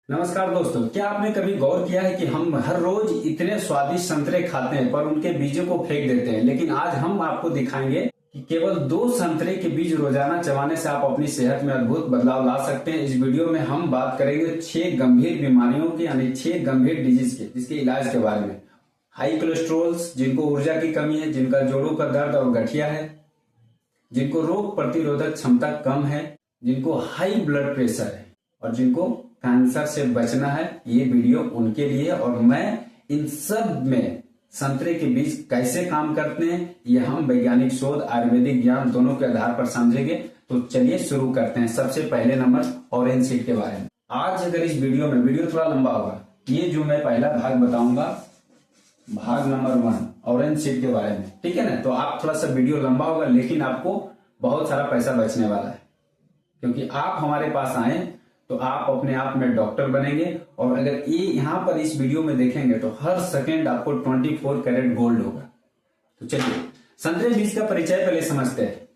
नमस्कार दोस्तों, क्या आपने कभी गौर किया है कि हम हर रोज इतने स्वादिष्ट संतरे खाते हैं पर उनके बीजों को फेंक देते हैं। लेकिन आज हम आपको दिखाएंगे कि केवल 2 संतरे के बीज रोजाना चबाने से आप अपनी सेहत में अद्भुत बदलाव ला सकते हैं। इस वीडियो में हम बात करेंगे 6 गंभीर बीमारियों की, यानी 6 गंभीर डिजीज के, जिसके इलाज के बारे में। हाई कोलेस्ट्रोल, जिनको ऊर्जा की कमी है, जिनका जोड़ों का दर्द और गठिया है, जिनको रोग प्रतिरोधक क्षमता कम है, जिनको हाई ब्लड प्रेशर है और जिनको कैंसर से बचना है, ये वीडियो उनके लिए। और मैं इन सब में संतरे के बीज कैसे काम करते हैं, ये हम वैज्ञानिक शोध, आयुर्वेदिक ज्ञान दोनों के आधार पर समझेंगे। तो चलिए शुरू करते हैं। सबसे पहले नंबर ऑरेंज सीड के बारे में। आज अगर इस वीडियो थोड़ा लंबा होगा, ये जो मैं पहला भाग बताऊंगा, भाग नंबर 1 ऑरेंज सीड के बारे में, ठीक है ना। तो आप थोड़ा सा वीडियो लंबा होगा, लेकिन आपको बहुत सारा पैसा बचने वाला है, क्योंकि आप हमारे पास आए तो आप अपने आप में डॉक्टर बनेंगे। और अगर ये यहाँ पर इस वीडियो में देखेंगे तो हर सेकेंड आपको 24 कैरेट गोल्ड होगा। तो चलिए संतरे बीज का परिचय पहले समझते हैं।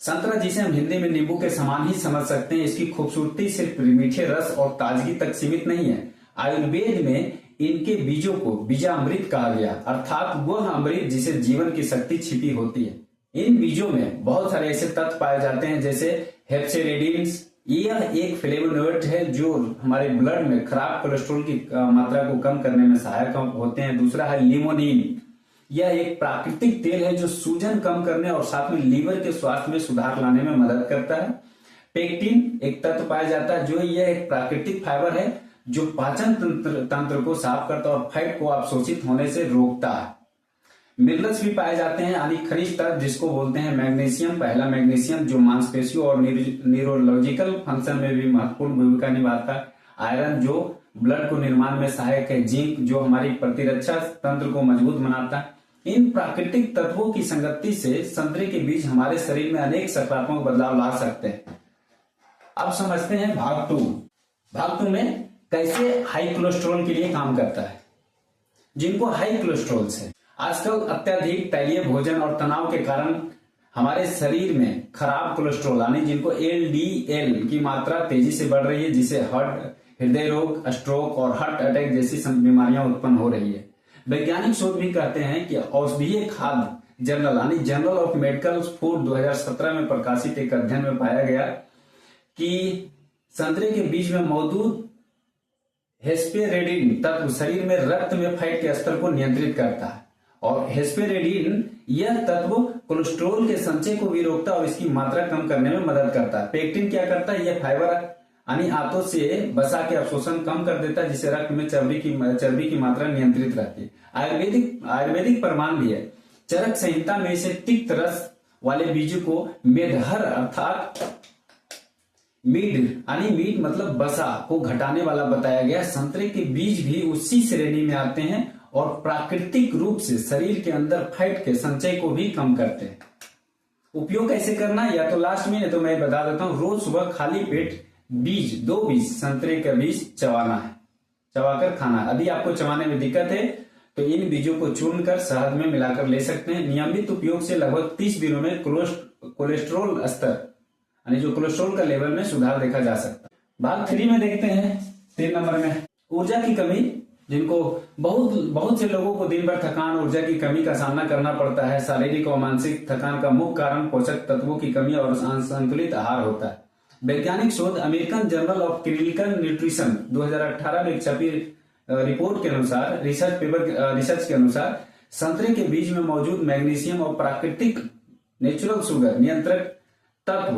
संतरा, जिसे हम हिंदी में नींबू के समान ही समझ सकते हैं, इसकी खूबसूरती सिर्फ मीठे रस और ताजगी तक सीमित नहीं है। आयुर्वेद में इनके बीजों को बीजामृत कहा गया, अर्थात वह अमृत जिसे जीवन की शक्ति छिपी होती है। इन बीजों में बहुत सारे ऐसे तत्व पाए जाते हैं, जैसे हेप्सेरेडिन्स। यह एक फ्लेवोनोइड है जो हमारे ब्लड में खराब कोलेस्ट्रॉल की मात्रा को कम करने में सहायक होते हैं। दूसरा है लिमोनिन। यह एक प्राकृतिक तेल है जो सूजन कम करने और साथ में लीवर के स्वास्थ्य में सुधार लाने में मदद करता है। पेक्टिन एक तत्व पाया जाता है जो यह एक प्राकृतिक फाइबर है जो पाचन तंत्र को साफ करता है और फैट को अवशोषित होने से रोकता है। मिनरल्स भी पाए जाते हैं, यानी खनिज तत्व, जिसको बोलते हैं मैग्नीशियम। पहला मैग्नीशियम जो मांसपेशियों और न्यूरोलॉजिकल फंक्शन में भी महत्वपूर्ण भूमिका निभाता है। आयरन जो ब्लड को निर्माण में सहायक है। जिंक जो हमारी प्रतिरक्षा तंत्र को मजबूत बनाता है। इन प्राकृतिक तत्वों की संगति से संतरे के बीज हमारे शरीर में अनेक सकारात्मक बदलाव ला सकते हैं। अब समझते हैं भाग 2। भाग 2 में कैसे हाई कोलेस्ट्रॉल के लिए काम करता है। जिनको हाई कोलेस्ट्रॉल है, आजकल अत्यधिक तैलीय भोजन और तनाव के कारण हमारे शरीर में खराब कोलेस्ट्रॉल, यानी जिनको एलडीएल की मात्रा तेजी से बढ़ रही है, जिसे हृदय रोग, स्ट्रोक और हार्ट अटैक जैसी बीमारियां उत्पन्न हो रही है। वैज्ञानिक शोध भी कहते हैं कि औषधीय खाद्य जर्नल, यानी जर्नल ऑफ मेडिकल फूड 2017 में प्रकाशित एक अध्ययन में पाया गया कि संतरे के बीज में मौजूद हेस्पेरेडिन तत्व शरीर में रक्त में फैट के स्तर को नियंत्रित करता है। और हेस्पेरेडिन यह तत्व कोलेस्ट्रॉल के संचय को भी रोकता है और इसकी मात्रा कम करने में मदद करता है। पेक्टिन क्या करता है, यह फाइबर यानी आंतों से वसा के अवशोषण कम कर देता है, जिससे रक्त में चर्बी की मात्रा नियंत्रित रहती है। आयुर्वेदिक प्रमाण भी है। चरक संहिता में इसे तिक्त रस वाले बीजों को मेदहर अर्थात मीड, यानी मीट मतलब वसा को घटाने वाला बताया गया। संतरे के बीज भी उसी श्रेणी में आते हैं और प्राकृतिक रूप से शरीर के अंदर फैट के संचय को भी कम करते हैं। उपयोग कैसे करना है, या तो लास्ट में, या तो मैं बता देता हूं। रोज सुबह खाली पेट 2 बीज संतरे का बीज चबाना है, चबाकर खाना है। यदि आपको चबाने में दिक्कत है तो इन बीजों को चूर्ण कर शहद में मिलाकर ले सकते हैं। नियमित उपयोग से लगभग 30 दिनों में कोलेस्ट्रोल स्तर, यानी जो कोलेस्ट्रॉल का लेवल में सुधार देखा जा सकता है। भाग 3 में देखते हैं 3 नंबर में ऊर्जा की कमी। जिनको बहुत से लोगों को दिन भर थकान, ऊर्जा की कमी का सामना करना पड़ता है। शारीरिक और मानसिक थकान का मुख्य कारण पोषक तत्वों की कमी और असंतुलित आहार होता है। वैज्ञानिक शोध American journal of clinical nutrition 2018 में छपी रिपोर्ट के अनुसार, रिसर्च के अनुसार संतरे के बीज में मौजूद मैग्नीशियम और प्राकृतिक नेचुरल शुगर नियंत्रक तत्व,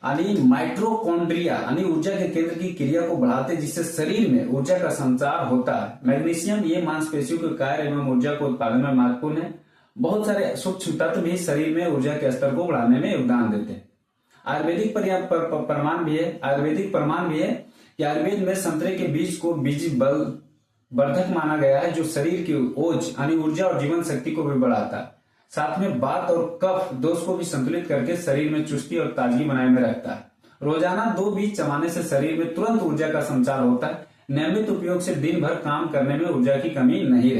यानी माइटोकॉन्ड्रिया, यानी ऊर्जा के केंद्र की क्रिया को बढ़ाते, जिससे शरीर में ऊर्जा का संचार होता है। मैग्नीशियम ये मांसपेशियों के कार्य एवं ऊर्जा को उत्पादन में महत्वपूर्ण है। बहुत सारे सूक्ष्म तत्व भी शरीर में ऊर्जा के स्तर को बढ़ाने में योगदान देते हैं। आयुर्वेदिक प्रमाण भी है कि आयुर्वेद में संतरे के बीज को बीज बल वर्धक माना गया है, जो शरीर की ओज यानी ऊर्जा और जीवन शक्ति को भी बढ़ाता है। साथ में वात और कफ दोष को भी संतुलित करके शरीर में चुस्ती और ताजगी बनाए में रखता है। रोजाना 2 बीज चबाने से शरीर में तुरंत ऊर्जा का संचार होता है। नियमित उपयोग से दिन भर काम करने में ऊर्जा की कमी नहीं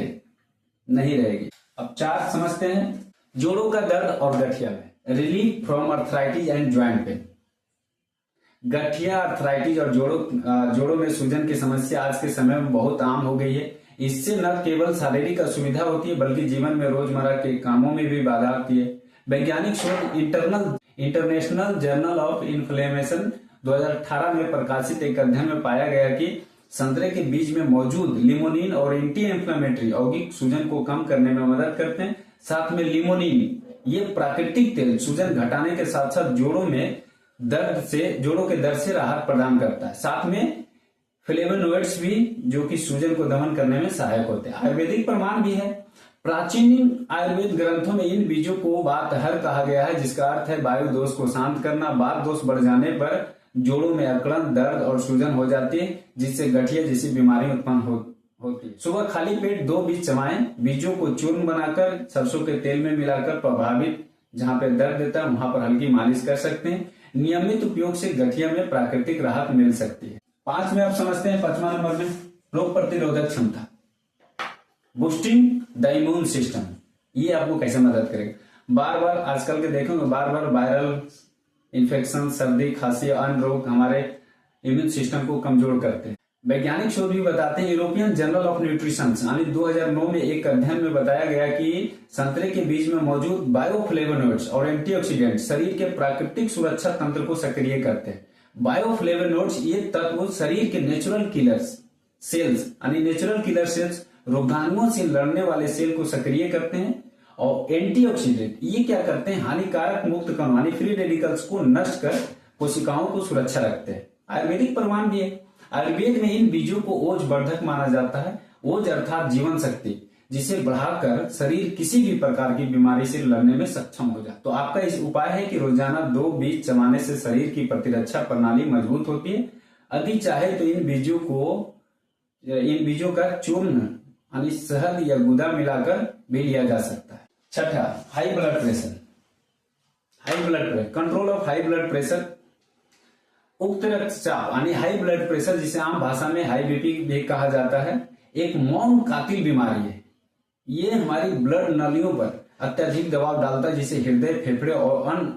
रहेगी। अब 4 समझते हैं। जोड़ों का दर्द और गठिया में relief from arthritis and joint pain. गठिया, अर्थराइटिस और जोड़ों में सूजन की समस्या आज के समय में बहुत आम हो गई है। इससे न केवल शारीरिक असुविधा होती है बल्कि जीवन में रोजमर्रा के कामों में भी बाधा आती है। वैज्ञानिक शोध इंटरनेशनल जर्नल ऑफ इन्फ्लेमेशन 2018 में प्रकाशित एक अध्ययन में पाया गया कि संतरे के बीज में मौजूद लिमोनिन और एंटी इंफ्लेमेटरी यौगिक सूजन को कम करने में मदद करते हैं। साथ में लिमोनिन ये प्राकृतिक तेल सूजन घटाने के साथ साथ जोड़ों के दर्द से राहत प्रदान करता है। साथ में फ्लेवोनोइड्स भी जो कि सूजन को दमन करने में सहायक होते हैं। आयुर्वेदिक प्रमाण भी है। प्राचीन आयुर्वेद ग्रंथों में इन बीजों को वातहर कहा गया है, जिसका अर्थ है वायु दोष को शांत करना। वात दोष बढ़ जाने पर जोड़ों में अकड़न, दर्द और सूजन हो जाती है, जिससे गठिया जैसी बीमारी उत्पन्न होती है। सुबह खाली पेट 2 बीज चबाएं। बीजों को चूर्ण बनाकर सरसों के तेल में मिलाकर प्रभावित जहां पे दर्द देता है वहां पर हल्की मालिश कर सकते हैं। नियमित उपयोग से गठिया में प्राकृतिक राहत मिल सकती है। 5 में आप समझते हैं 5वां नंबर में रोग प्रतिरोधक क्षमता, बूस्टिंग द इम्यून सिस्टम। ये आपको कैसे मदद करेगा? बार बार आजकल के देखेंगे बार बार वायरल इन्फेक्शन, सर्दी, खांसी, अन्य रोग हमारे इम्यून सिस्टम को कमजोर करते हैं। वैज्ञानिक शोध भी बताते हैं। यूरोपियन जर्नल ऑफ न्यूट्रिशन यानी 2009 में एक अध्ययन में बताया गया कि संतरे के बीज में मौजूद बायोफ्लेवोनोइड्स और एंटीऑक्सीडेंट शरीर के प्राकृतिक सुरक्षा तंत्र को सक्रिय करते हैं। बायोफ्लेवोनोइड्स ये तत्व शरीर के नेचुरल किलर सेल्स रोगाणुओं से लड़ने वाले सेल को सक्रिय करते हैं। और एंटीऑक्सीडेंट ये क्या करते हैं? हानिकारक मुक्त कण यानी फ्री रेडिकल्स को नष्ट कर कोशिकाओं को सुरक्षा रखते हैं। आयुर्वेदिक प्रमाण भी है। आयुर्वेद में इन बीजों को ओज वर्धक माना जाता है। ओज अर्थात जीवन शक्ति, जिसे बढ़ाकर शरीर किसी भी प्रकार की बीमारी से लड़ने में सक्षम हो जाए। तो आपका इस उपाय है कि रोजाना 2 बीज चबाने से शरीर की प्रतिरक्षा प्रणाली मजबूत होती है। यदि चाहे तो इन बीजों का चूर्ण यानी शहद या गुदा मिलाकर भी लिया जा सकता है। 6, high blood pressure, control of high blood pressure. उक्त रक्तचाप यानी हाई ब्लड प्रेशर, जिसे आम भाषा में हाई बीपी भी कहा जाता है, एक मौन कातिल बीमारी है। ये हमारी ब्लड नालियों पर अत्यधिक दबाव डालता है, जिससे हृदय, फेफड़े और अन्य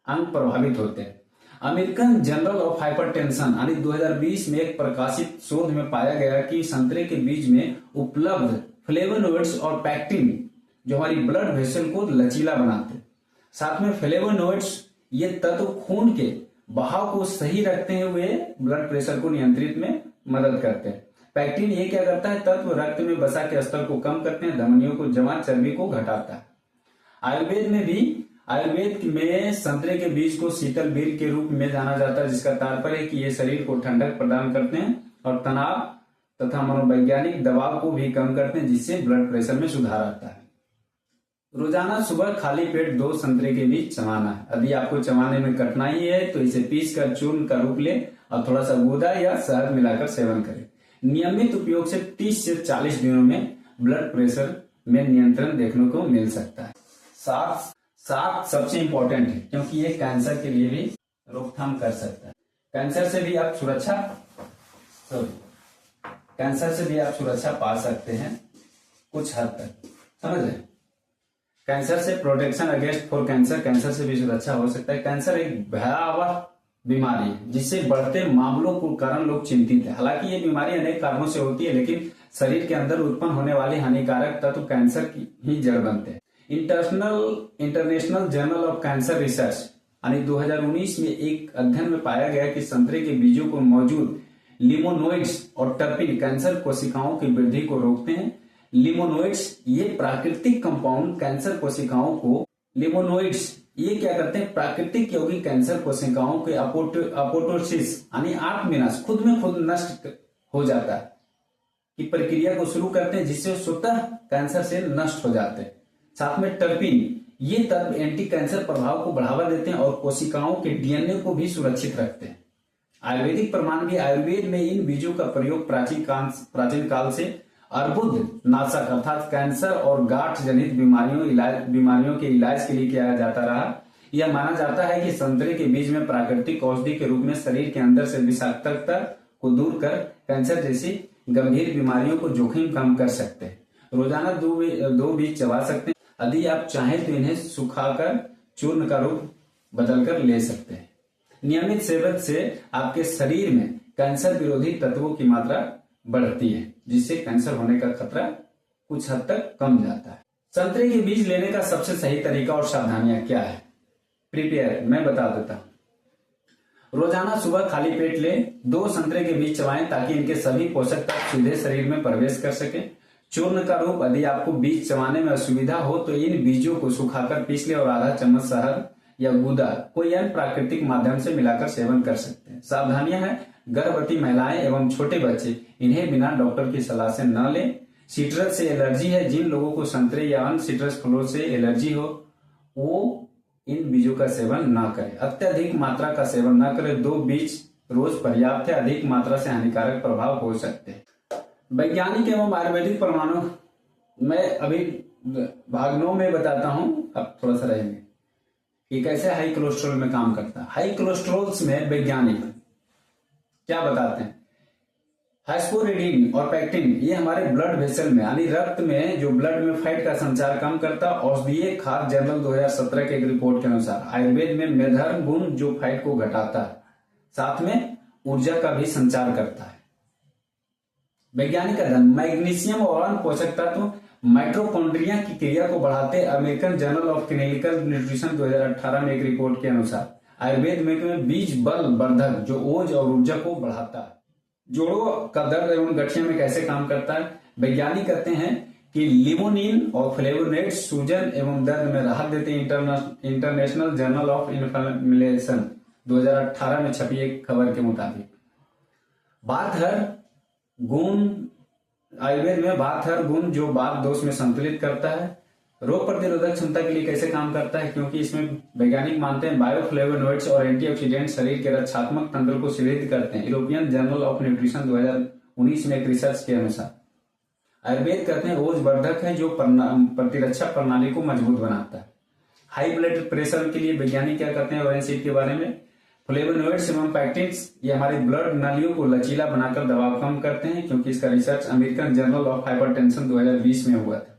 अंग प्रभावित होते हैं। अमेरिकन जर्नल ऑफ हाइपरटेंशन यानी 2020 में एक प्रकाशित शोध में पाया गया कि संतरे के बीज में उपलब्ध फ्लेवोनोइड्स और पैक्टिन जो हमारी ब्लड वेसल को लचीला बनाते हैं। साथ में फ्लेवोनोइड्स ये तत्व खून के बहाव को सही रखते हुए ब्लड प्रेशर को नियंत्रित में मदद करते हैं। पैक्टिन ये क्या करता है? तत्व रक्त में वसा के स्तर को कम करते हैं, धमनियों को जमा चर्बी को घटाता है। आयुर्वेद में संतरे के बीज को शीतल बीर के रूप में जाना जाता है, जिसका तात्पर्य है कि ये शरीर को ठंडक प्रदान करते हैं और तनाव तथा मनोवैज्ञानिक दबाव को भी कम करते हैं, जिससे ब्लड प्रेशर में सुधार आता है। रोजाना सुबह खाली पेट 2 संतरे के बीज चबाना है। यदि आपको चबाने में कठिनाई है तो इसे पीस कर चूर्ण का रूप ले और थोड़ा सा गुदा या शहद मिलाकर सेवन करें। नियमित उपयोग से 30 से 40 दिनों में ब्लड प्रेशर में नियंत्रण देखने को मिल सकता है। 7 सबसे इंपॉर्टेंट है, क्योंकि ये कैंसर के लिए भी रोकथाम कर सकता है। कैंसर से भी आप सुरक्षा पा सकते हैं कुछ हद तक, समझ रहे? कैंसर से प्रोटेक्शन अगेंस्ट फॉर कैंसर से भी सुरक्षा हो सकता है। कैंसर एक भयावह बीमारी है जिससे बढ़ते मामलों को कारण लोग चिंतित है। हालांकि ये बीमारी अनेक कारणों से होती है, लेकिन शरीर के अंदर उत्पन्न होने वाले हानिकारक तत्व कैंसर की ही जड़ बनते हैं। International journal of cancer research यानी 2019 में एक अध्ययन में पाया गया कि संतरे के बीजों को मौजूद लिमोनोइड्स और टर्पिन कैंसर कोशिकाओं की वृद्धि को रोकते हैं। लिमोनोइड्स ये प्राकृतिक कंपाउंड कैंसर कोशिकाओं को, लिमोनोइड्स ये क्या करते हैं? प्राकृतिक यौगिक कैंसर कोशिकाओं के अपोटोसिस यानी आत्मविनाश, खुद में खुद नष्ट हो जाता है की प्रक्रिया को शुरू करते हैं, जिससे स्वतः कैंसर सेल नष्ट हो जाते हैं। साथ में टर्पिन ये तत्व एंटी कैंसर प्रभाव को बढ़ावा देते हैं और कोशिकाओं के डीएनए को भी सुरक्षित रखते हैं। आयुर्वेदिक प्रमाण भी, आयुर्वेद में इन बीजों का प्रयोग प्राचीन काल से अर्बुद नाशक अर्थात कैंसर और गांठ जनित बीमारियों के इलाज के लिए किया जाता रहा। यह माना जाता है कि संतरे के बीज में प्राकृतिक औषधि के रूप में शरीर के अंदर से विषाक्तता को दूर कर कैंसर जैसी गंभीर बीमारियों को जोखिम कम कर सकते हैं। रोजाना 2 बीज चबा सकते हैं। यदि आप चाहें तो इन्हें सुखाकर चूर्ण का रूप बदलकर ले सकते हैं। नियमित सेवन से आपके शरीर में कैंसर विरोधी तत्वों की मात्रा बढ़ती है, जिससे कैंसर होने का खतरा कुछ हद तक कम जाता है। संतरे के बीज लेने का सबसे सही तरीका और सावधानियां क्या है? प्रिपेयर मैं बता देता हूं। रोजाना सुबह खाली पेट लें, 2 संतरे के बीज चबाएं ताकि इनके सभी पोषक तत्व सीधे शरीर में प्रवेश कर सके। चूर्ण का रूप, यदि आपको बीज चबाने में असुविधा हो तो इन बीजों को सुखाकर पीस ले और आधा चम्मच शहद या गुदा कोई अन्य प्राकृतिक माध्यम से मिलाकर सेवन कर सकते हैं। सावधानियां हैं, गर्भवती महिलाएं एवं छोटे बच्चे इन्हें बिना डॉक्टर की सलाह से न लें। सिट्रस से एलर्जी है, जिन लोगों को संतरे या अन्य सिट्रस फलों से एलर्जी हो वो इन बीजों का सेवन ना करें। अत्यधिक मात्रा का सेवन ना करें, 2 बीज रोज पर्याप्त है, अधिक मात्रा से हानिकारक प्रभाव हो सकते हैं। वैज्ञानिक एवं आयुर्वेदिक प्रमाणों मैं अभी भाग 9 में बताता हूं, अब थोड़ा सा रहेंगे कि कैसे हाई कोलेस्ट्रॉल में काम करता है। हाई कोलेस्ट्रॉल में वैज्ञानिक क्या बताते हैं? हाइस्पोरेडिन और पैक्टिन ये हमारे ब्लड वेसल में यानी रक्त में जो ब्लड में फैट का संचार कम करता है। औषधीय खाद्य जर्नल 2017 के एक रिपोर्ट के अनुसार आयुर्वेद में मेधर्म गुण जो फैट को घटाता है, साथ में ऊर्जा का भी संचार करता है। वैज्ञानिक अध्ययन मैग्नीशियम और अन्य पोषक तत्व माइटोकॉन्ड्रिया की क्रिया को बढ़ाते। American journal of clinical nutrition 2018 में एक रिपोर्ट के अनुसार आयुर्वेद में बीज बल वर्धक जो ओज और ऊर्जा को बढ़ाता है। जोड़ों का दर्द एवं गठिया में कैसे काम करता है? वैज्ञानिक कहते हैं कि लिमोनिन और फ्लेवोनोइड्स सूजन एवं दर्द में राहत देते हैं। इंटरनेशनल जर्नल ऑफ इन्फ्लेमेशन 2018 में छपी एक खबर के मुताबिक बातहर गुण आयुर्वेद में बातहर गुण जो बात दोष में संतुलित करता है। रोग प्रतिरोधक क्षमता के लिए कैसे काम करता है? क्योंकि इसमें वैज्ञानिक मानते हैं बायोफ्लेवोनोइड्स और एंटीऑक्सीडेंट शरीर के रक्षात्मक तंत्र को सुदृढ़ करते हैं। यूरोपियन जर्नल ऑफ न्यूट्रिशन 2019 में एक रिसर्च के अनुसार आयुर्वेद कहते हैं ओज वर्धक है जो प्रतिरक्षा प्रणाली को मजबूत बनाता है। हाई ब्लड प्रेशर के लिए वैज्ञानिक क्या कहते हैं ऑरेंज सीड के बारे में? फ्लेवोनोइड्स एवं पैक्टिन्स ये हमारी ब्लड नालियों को लचीला बनाकर दबाव कम करते हैं, क्योंकि इसका research American journal of hypertension 2020 में हुआ था।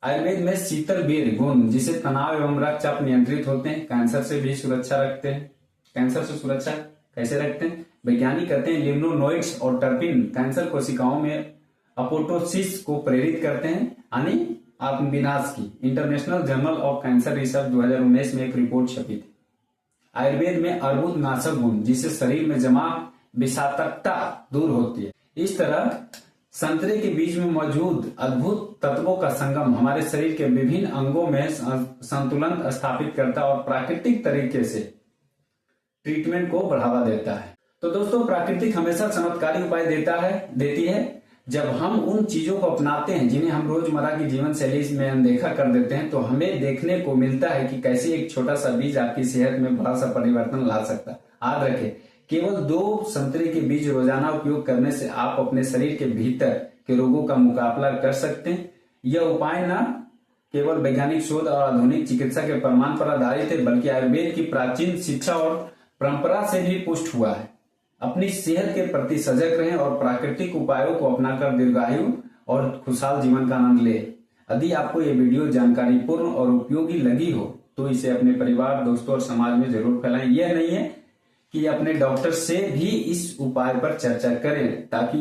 आयुर्वेद में शीतल वीर गुण जिसे तनाव एवं रक्तचाप नियंत्रित होते हैं, कैंसर से भी सुरक्षा रखते हैं। कैंसर से सुरक्षा कैसे रखते हैं? वैज्ञानिक कहते हैं लिम्नोनोइड्स और टर्पिन कैंसर कोशिकाओं में अपोटोसिस को प्रेरित करते हैं यानी आत्मविनाश की। International journal of cancer research 2019 में एक रिपोर्ट छपी थी। आयुर्वेद में अर्बुद नाशक गुण जिससे शरीर में जमा विषाक्तता दूर होती है। इस तरह संतरे के बीज में मौजूद अद्भुत तत्वों का संगम हमारे शरीर के विभिन्न अंगों में संतुलन स्थापित करता है और प्राकृतिक तरीके से ट्रीटमेंट को बढ़ावा देता है। तो दोस्तों, प्राकृतिक हमेशा चमत्कारी उपाय देती है। जब हम उन चीजों को अपनाते हैं जिन्हें हम रोजमर्रा की जीवन शैली में अनदेखा कर देते हैं, तो हमें देखने को मिलता है कि कैसे एक छोटा सा बीज आपकी सेहत में बड़ा सा परिवर्तन ला सकता है। याद रखें, केवल 2 संतरे के बीज रोजाना उपयोग करने से आप अपने शरीर के भीतर के रोगों का मुकाबला कर सकते हैं। यह उपाय न केवल वैज्ञानिक शोध और आधुनिक चिकित्सा के प्रमाण पर आधारित है, बल्कि आयुर्वेद की प्राचीन शिक्षा और परंपरा से भी पुष्ट हुआ है। अपनी सेहत के प्रति सजग रहें और प्राकृतिक उपायों को अपनाकर दीर्घायु और खुशहाल जीवन का आनंद ले। यदि आपको ये वीडियो जानकारीपूर्ण और उपयोगी लगी हो तो इसे अपने परिवार, दोस्तों और समाज में जरूर फैलाएं। यह नहीं है कि अपने डॉक्टर से भी इस उपाय पर चर्चा करें ताकि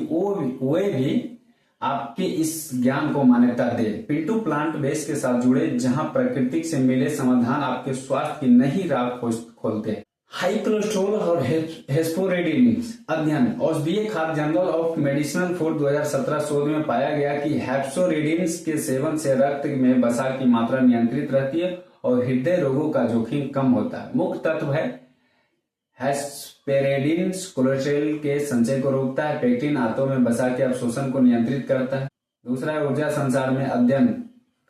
वे भी आपके इस ज्ञान को मान्यता दे। पिंटू प्लांट बेस के साथ जुड़े, जहां प्रकृति से मिले समाधान आपके स्वास्थ्य की नई राह खोलते हैं। हाई कोलेस्ट्रॉल और हेस्पोरेडिन अध्ययन औषधीय खाद्य जर्नल ऑफ मेडिसिनल फूड 2017 शोध में पाया गया कि हेप्सोरेडिन के सेवन से रक्त में वसा की मात्रा नियंत्रित रहती है और हृदय रोगों का जोखिम कम होता है। मुख्य तत्व है हेस्पेरेडिन कोलेस्ट्रॉल के संचय को रोकता है। पेक्टिन आंतों में वसा के अवशोषण को नियंत्रित करता है। दूसरा है ऊर्जा संचार में अध्ययन।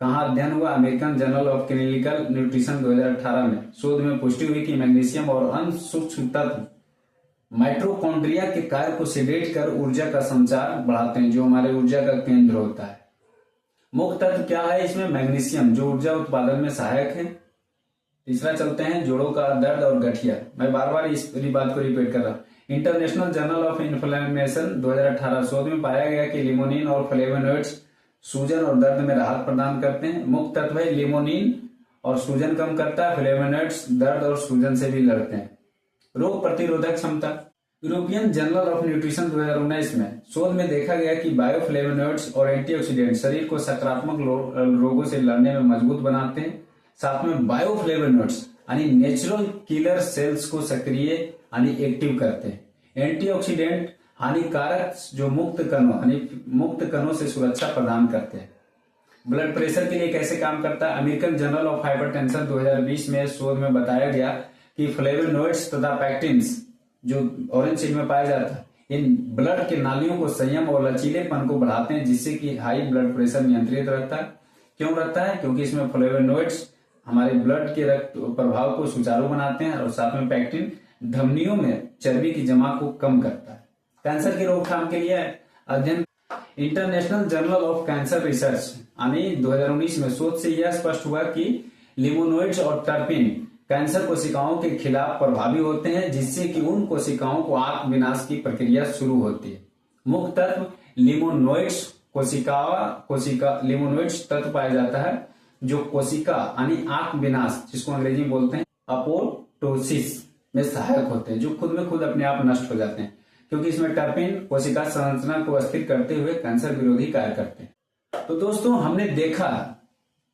कहाँ अध्ययन हुआ? American journal of clinical nutrition 2018 में। शोध में पुष्टि हुई कि मैग्नीशियम और अन्य सूक्ष्म तत्व माइटोकॉन्ड्रिया के कार्य को सुदृढ़ कर ऊर्जा का संचार बढ़ाते हैं, जो हमारे ऊर्जा का केंद्र होता है। मुख्य तत्व क्या है इसमें? मैग्नीशियम जो ऊर्जा उत्पादन में सहायक है। तीसरा चलते हैं जोड़ों का दर्द और गठिया। मैं बार बार इस बात को रिपीट कर रहा हूँ। इंटरनेशनल जर्नल ऑफ इन्फ्लेमेशन 2018 शोध में पाया गया कि लिमोनिन और फ्लेवोनोइड्स सूजन और दर्द में राहत प्रदान करते हैं। मुख्य तत्व है लिमोनिन और सूजन कम करता है। फ्लेवोनॉइड्स दर्द और सूजन से भी लड़ते हैं। रोग प्रतिरोधक क्षमता। यूरोपियन जर्नल ऑफ न्यूट्रिशन 2019 में शोध में देखा गया कि बायोफ्लेवोनॉइड्स और एंटीऑक्सीडेंट शरीर को सकारात्मक रोगों से लड़ने में मजबूत बनाते हैं। साथ में बायोफ्लेवोनॉइड्स यानी नेचुरल किलर सेल्स को सक्रिय यानी एक्टिव करते हैं। एंटीऑक्सीडेंट हानिकारक जो मुक्त कणों से सुरक्षा प्रदान करते हैं। ब्लड प्रेशर के लिए कैसे काम करता है। अमेरिकन जर्नल ऑफ हाइपरटेंशन 2020 में शोध में बताया गया कि फ्लेवोनॉइड्स तथा पैक्टिन्स जो ऑरेंज सीड में पाया जाता है इन ब्लड के नालियों को संयम और लचीलेपन को बढ़ाते हैं, जिससे कि हाई ब्लड प्रेशर नियंत्रित रहता है। क्यों रहता है? क्योंकि इसमें फ्लेवोनॉइड्स हमारे ब्लड के रक्त प्रभाव को सुचारू बनाते हैं और साथ में पैक्टिन धमनियों में चर्बी की जमा को कम करता है। कैंसर की रोकथाम के लिए अध्ययन। International journal of cancer research यानी 2019 में शोध से यह स्पष्ट हुआ कि लिमोनोइड्स और टर्पिन कैंसर कोशिकाओं के खिलाफ प्रभावी होते हैं, जिससे कि उन कोशिकाओं को आत्म विनाश की प्रक्रिया शुरू होती है। मुख्य तत्व लिमोनोइड्स लिमोनोइड्स तत्व पाया जाता है जो कोशिका यानी आत्म विनाश जिसको अंग्रेजी में बोलते हैं अपोप्टोसिस में सहायक होते हैं, जो खुद में खुद अपने आप नष्ट हो जाते हैं, क्योंकि इसमें टर्पिन कोशिका संरचना को अस्थिर करते हुए कैंसर विरोधी कार्य करते हैं। तो दोस्तों हमने देखा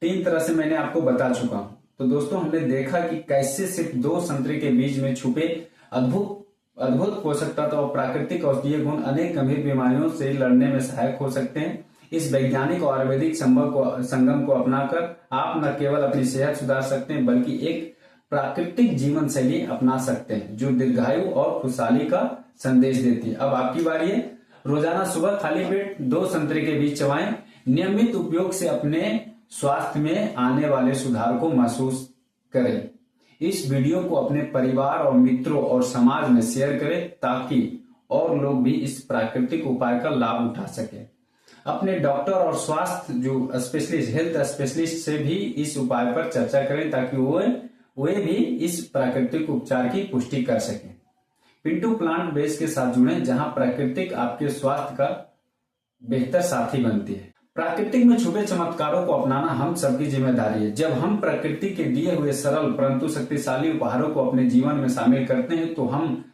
3 तरह से मैंने आपको बता चुका हूं। तो दोस्तों हमने देखा कि कैसे सिर्फ 2 संतरे के बीज में छुपे अद्भुत पोषक तत्व और प्राकृतिक औषधीय गुण अनेक गंभीर बीमारियों से लड़ने में सहायक हो सकते हैं। इस वैज्ञानिक और आयुर्वेदिक संगम को अपनाकर आप न केवल अपनी सेहत सुधार सकते हैं बल्कि एक प्राकृतिक जीवन शैली अपना सकते हैं जो दीर्घायु और खुशहाली का संदेश देती है। अब आपकी बारी है। रोजाना सुबह खाली पेट 2 संतरे के बीज चबाएं। नियमित उपयोग से अपने स्वास्थ्य में आने वाले सुधार को महसूस करें। इस वीडियो को अपने परिवार और मित्रों और समाज में शेयर करें ताकि और लोग भी इस प्राकृतिक उपाय का लाभ उठा सकें। अपने डॉक्टर और स्वास्थ्य जो स्पेशलिस्ट हेल्थ स्पेशलिस्ट से भी इस उपाय पर चर्चा करें ताकि वे भी इस प्राकृतिक उपचार की पुष्टि कर सकें। पिंटू प्लांट बेस के साथ जुड़ें जहां प्राकृतिक आपके स्वास्थ्य का बेहतर साथी बनती है। प्राकृतिक में छुपे चमत्कारों को अपनाना हम सबकी जिम्मेदारी है। जब हम प्रकृति के दिए हुए सरल परंतु शक्तिशाली उपहारों को अपने जीवन में शामिल करते हैं तो हम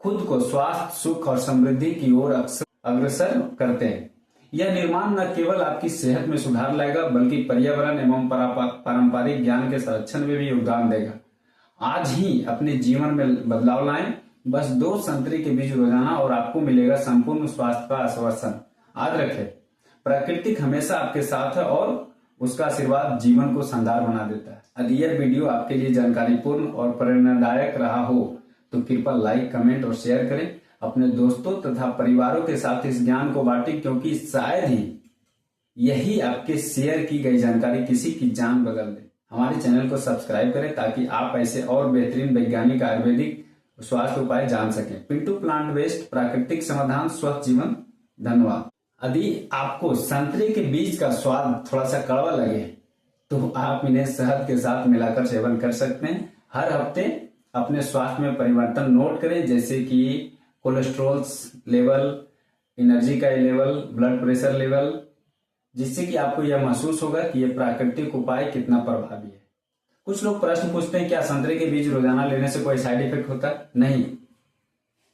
खुद को स्वास्थ्य, सुख और समृद्धि की ओर अग्रसर करते हैं। यह निर्माण न केवल आपकी सेहत में सुधार लाएगा बल्कि पर्यावरण एवं पारंपरिक ज्ञान के संरक्षण में भी योगदान देगा। आज ही अपने जीवन में बदलाव लाएं। बस 2 संतरे के बीज रोजाना और आपको मिलेगा संपूर्ण स्वास्थ्य का आश्वासन। याद रखें, प्राकृतिक हमेशा आपके साथ है और उसका आशीर्वाद जीवन को शानदार बना देता है। यदि यह वीडियो आपके लिए जानकारीपूर्ण और प्रेरणादायक रहा हो तो कृपया लाइक, कमेंट और शेयर करें। अपने दोस्तों तथा परिवारों के साथ इस ज्ञान को बांटें क्योंकि शायद ही यही आपके शेयर की गई जानकारी किसी की जान बदल दे। हमारे चैनल को सब्सक्राइब करें ताकि आप ऐसे और बेहतरीन वैज्ञानिक आयुर्वेदिक स्वास्थ्य उपाय जान सकें। पिंटू प्लांट बेस्ड प्राकृतिक समाधान, स्वस्थ जीवन। धन्यवाद। यदि आपको संतरे के बीज का स्वाद थोड़ा सा कड़वा लगे तो आप इन्हें शहद के साथ मिलाकर सेवन कर सकते हैं। हर हफ्ते अपने स्वास्थ्य में परिवर्तन नोट करें, जैसे कि कोलेस्ट्रॉल लेवल, एनर्जी का लेवल, ब्लड प्रेशर लेवल, जिससे कि आपको यह महसूस होगा कि यह प्राकृतिक उपाय कितना प्रभावी है। कुछ लोग प्रश्न पूछते हैं क्या संतरे के बीज रोजाना लेने से कोई साइड इफेक्ट होता है? नहीं,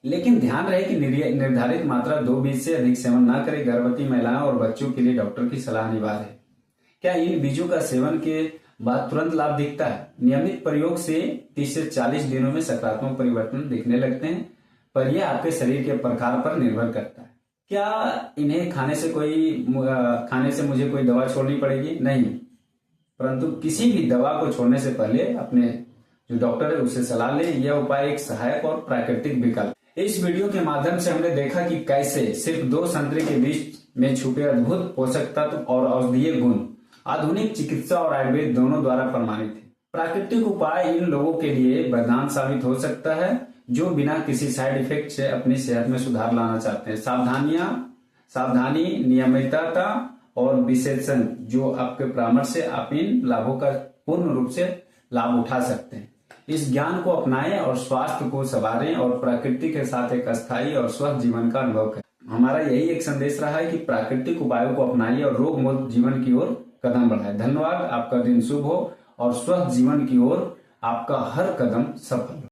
लेकिन ध्यान रहे कि निर्धारित मात्रा 2 बीज से अधिक सेवन न करें। गर्भवती महिलाओं और बच्चों के लिए डॉक्टर की सलाह अनिवार्य है। क्या इन बीजों का सेवन के बाद तुरंत लाभ दिखता है? नियमित प्रयोग से 30 से 40 दिनों में सकारात्मक परिवर्तन दिखने लगते हैं, पर यह आपके शरीर के प्रकार पर निर्भर करता है। क्या इन्हें खाने से मुझे कोई दवा छोड़नी पड़ेगी? नहीं, परंतु किसी भी दवा को छोड़ने से पहले अपने जो डॉक्टर है उससे सलाह लें। यह उपाय एक सहायक और प्राकृतिक विकल्प। इस वीडियो के माध्यम से हमने देखा कि कैसे सिर्फ 2 संतरे के बीज में छुपे अद्भुत पोषक तत्व और औषधीय गुण आधुनिक चिकित्सा और आयुर्वेद दोनों द्वारा प्रमाणित है। प्राकृतिक उपाय इन लोगों के लिए वरदान साबित हो सकता है जो बिना किसी साइड इफेक्ट से अपनी सेहत में सुधार लाना चाहते हैं। सावधानी, नियमितता और विशेषण जो आपके परामर्श से आप इन लाभों का पूर्ण रूप से लाभ उठा सकते हैं। इस ज्ञान को अपनाएं और स्वास्थ्य को संवारें और प्रकृति के साथ एक अस्थायी और स्वस्थ जीवन का अनुभव करें। हमारा यही एक संदेश रहा है कि प्राकृतिक उपायों को अपनाइए और रोग मुक्त जीवन की ओर कदम बढ़ाएं। धन्यवाद। आपका दिन शुभ हो और स्वस्थ जीवन की ओर आपका हर कदम सफल हो।